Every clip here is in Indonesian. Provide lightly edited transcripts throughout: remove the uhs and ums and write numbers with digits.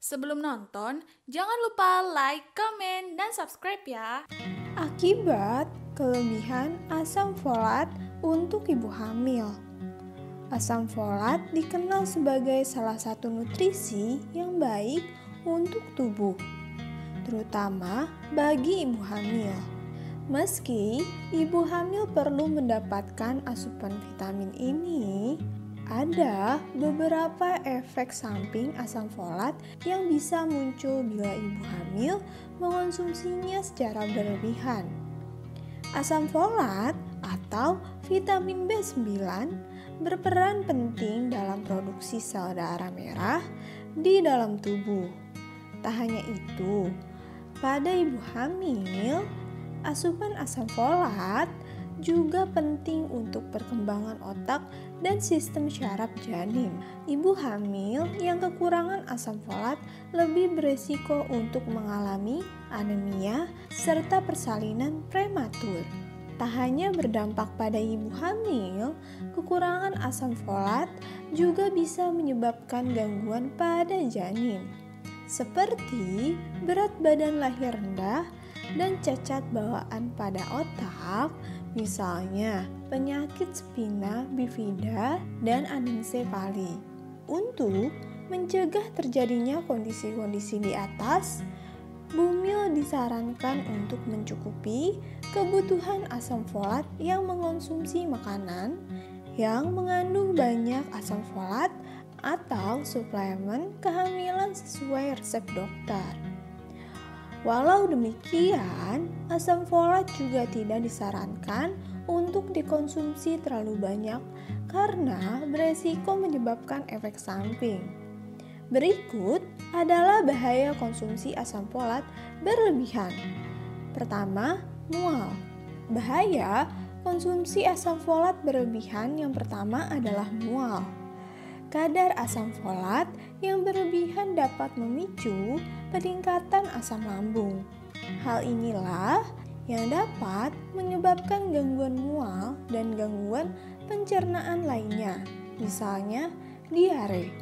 Sebelum nonton, jangan lupa like, komen, dan subscribe ya. Akibat kelebihan asam folat untuk ibu hamil. Asam folat dikenal sebagai salah satu nutrisi yang baik untuk tubuh, terutama bagi ibu hamil. Meski ibu hamil perlu mendapatkan asupan vitamin ini, ada beberapa efek samping asam folat yang bisa muncul bila ibu hamil mengonsumsinya secara berlebihan. Asam folat atau vitamin B9 berperan penting dalam produksi sel darah merah di dalam tubuh. Tak hanya itu, pada ibu hamil, asupan asam folat juga penting untuk perkembangan otak dan sistem syaraf janin. Ibu hamil yang kekurangan asam folat lebih beresiko untuk mengalami anemia serta persalinan prematur. Tak hanya berdampak pada ibu hamil, kekurangan asam folat juga bisa menyebabkan gangguan pada janin, seperti berat badan lahir rendah dan cacat bawaan pada otak, misalnya penyakit spina bifida dan anensefali. Untuk mencegah terjadinya kondisi-kondisi di atas, Bumil disarankan untuk mencukupi kebutuhan asam folat yang mengonsumsi makanan yang mengandung banyak asam folat atau suplemen kehamilan sesuai resep dokter. Walau demikian, asam folat juga tidak disarankan untuk dikonsumsi terlalu banyak karena beresiko menyebabkan efek samping. Berikut adalah bahaya konsumsi asam folat berlebihan. Pertama, mual. Bahaya konsumsi asam folat berlebihan yang pertama adalah mual. Kadar asam folat yang berlebihan dapat memicu peningkatan asam lambung. Hal inilah yang dapat menyebabkan gangguan mual dan gangguan pencernaan lainnya, misalnya diare.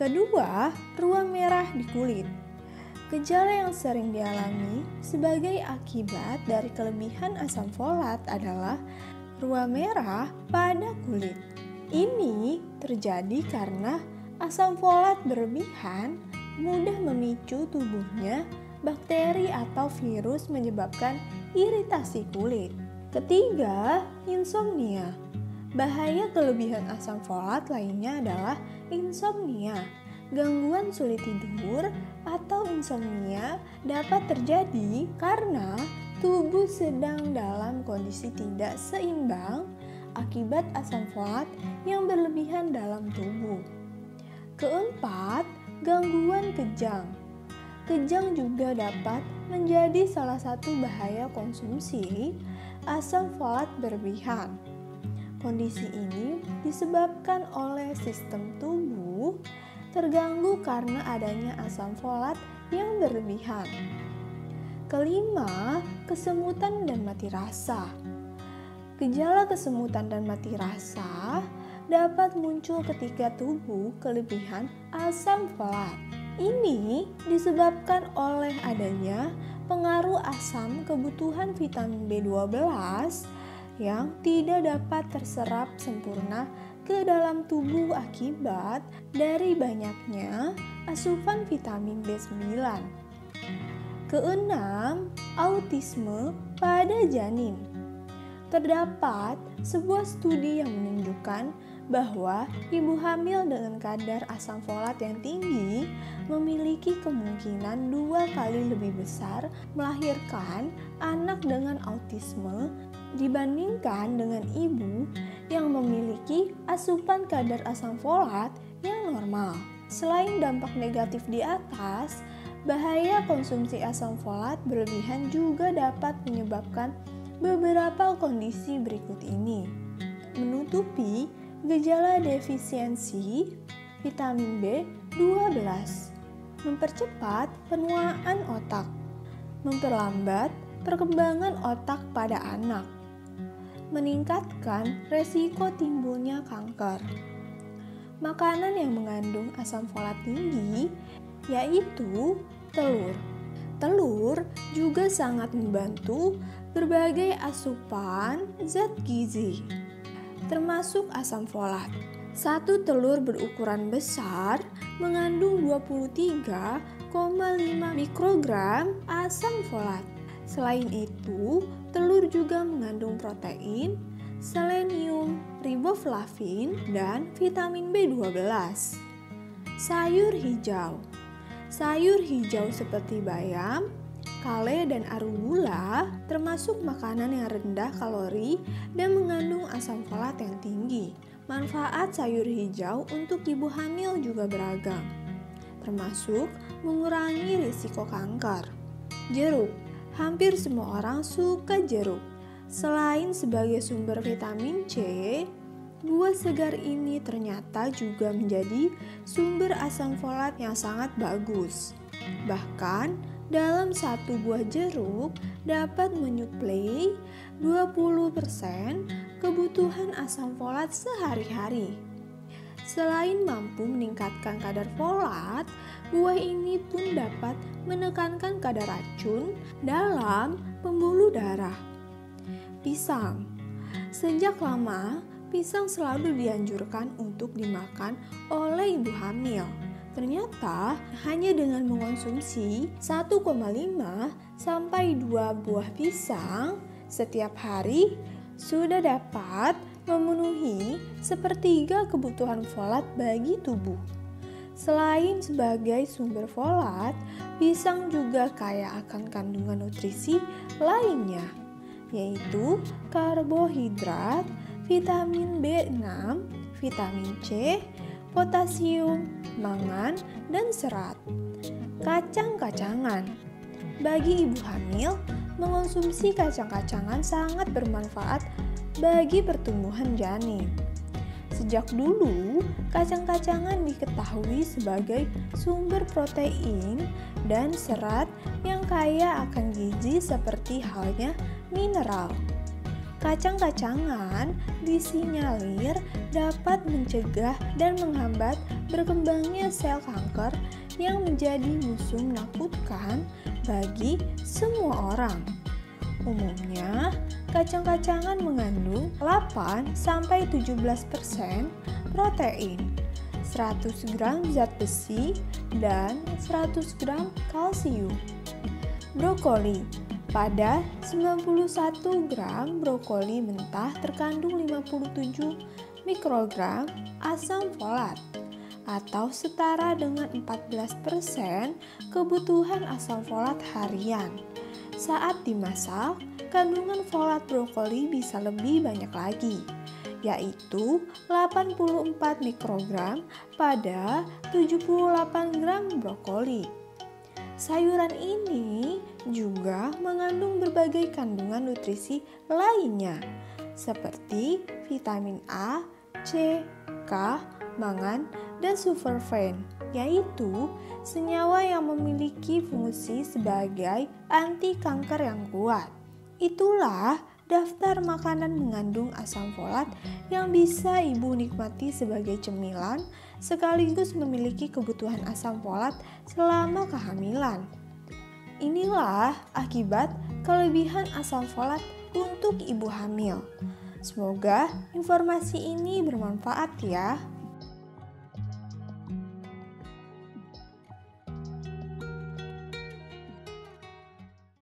Kedua, ruam merah di kulit. Gejala yang sering dialami sebagai akibat dari kelebihan asam folat adalah ruam merah pada kulit. Ini terjadi karena asam folat berlebihan mudah memicu tubuhnya bakteri atau virus menyebabkan iritasi kulit. Ketiga, insomnia. Bahaya kelebihan asam folat lainnya adalah insomnia. Gangguan sulit tidur atau insomnia dapat terjadi karena tubuh sedang dalam kondisi tidak seimbang akibat asam folat yang berlebihan dalam tubuh. Keempat, gangguan kejang. Kejang juga dapat menjadi salah satu bahaya konsumsi asam folat berlebihan. Kondisi ini disebabkan oleh sistem tubuh terganggu karena adanya asam folat yang berlebihan. Kelima, kesemutan dan mati rasa. Gejala kesemutan dan mati rasa dapat muncul ketika tubuh kelebihan asam folat. Ini disebabkan oleh adanya pengaruh asam kebutuhan vitamin B12 yang tidak dapat terserap sempurna ke dalam tubuh akibat dari banyaknya asupan vitamin B9. Keenam, autisme pada janin. Terdapat sebuah studi yang menunjukkan bahwa ibu hamil dengan kadar asam folat yang tinggi memiliki kemungkinan 2 kali lebih besar melahirkan anak dengan autisme dibandingkan dengan ibu yang memiliki asupan kadar asam folat yang normal. Selain dampak negatif di atas, bahaya konsumsi asam folat berlebihan juga dapat menyebabkan beberapa kondisi berikut ini. Menutupi gejala defisiensi vitamin B12, mempercepat penuaan otak, memperlambat perkembangan otak pada anak, meningkatkan resiko timbulnya kanker. Makanan yang mengandung asam folat tinggi yaitu telur. Telur juga sangat membantu berbagai asupan zat gizi, termasuk asam folat. Satu telur berukuran besar mengandung 23,5 mikrogram asam folat. Selain itu, telur juga mengandung protein, selenium, riboflavin, dan vitamin B12. Sayur hijau. Sayur hijau seperti bayam, kale, dan arugula termasuk makanan yang rendah kalori dan mengandung asam folat yang tinggi. Manfaat sayur hijau untuk ibu hamil juga beragam, termasuk mengurangi risiko kanker. Jeruk. Hampir semua orang suka jeruk. Selain sebagai sumber vitamin C, buah segar ini ternyata juga menjadi sumber asam folat yang sangat bagus. Bahkan, dalam satu buah jeruk dapat menyuplai 20% kebutuhan asam folat sehari-hari. Selain mampu meningkatkan kadar folat, buah ini pun dapat menekankan kadar racun dalam pembuluh darah. Pisang. Sejak lama, pisang selalu dianjurkan untuk dimakan oleh ibu hamil. Ternyata hanya dengan mengonsumsi 1,5 sampai 2 buah pisang setiap hari sudah dapat memenuhi sepertiga kebutuhan folat bagi tubuh. Selain sebagai sumber folat, pisang juga kaya akan kandungan nutrisi lainnya, yaitu karbohidrat, vitamin B6, vitamin C, potasium, mangan, dan serat. Kacang-kacangan. Bagi ibu hamil, mengonsumsi kacang-kacangan sangat bermanfaat bagi pertumbuhan janin. Sejak dulu, kacang-kacangan diketahui sebagai sumber protein dan serat yang kaya akan gizi seperti halnya mineral. Kacang-kacangan disinyalir dapat mencegah dan menghambat berkembangnya sel kanker yang menjadi musuh menakutkan bagi semua orang. Umumnya, kacang-kacangan mengandung 8-17% protein, 100 gram zat besi, dan 100 gram kalsium. Brokoli. Pada 91 gram brokoli mentah terkandung 57 mikrogram asam folat atau setara dengan 14% kebutuhan asam folat harian. Saat dimasak, kandungan folat brokoli bisa lebih banyak lagi, yaitu 84 mikrogram pada 78 gram brokoli. Sayuran ini juga mengandung berbagai kandungan nutrisi lainnya, seperti vitamin A, C, K, mangan, dan sulforaphane, yaitu senyawa yang memiliki fungsi sebagai anti kanker yang kuat. Itulah daftar makanan mengandung asam folat yang bisa ibu nikmati sebagai cemilan sekaligus memiliki kebutuhan asam folat selama kehamilan. Inilah akibat kelebihan asam folat untuk ibu hamil. Semoga informasi ini bermanfaat ya.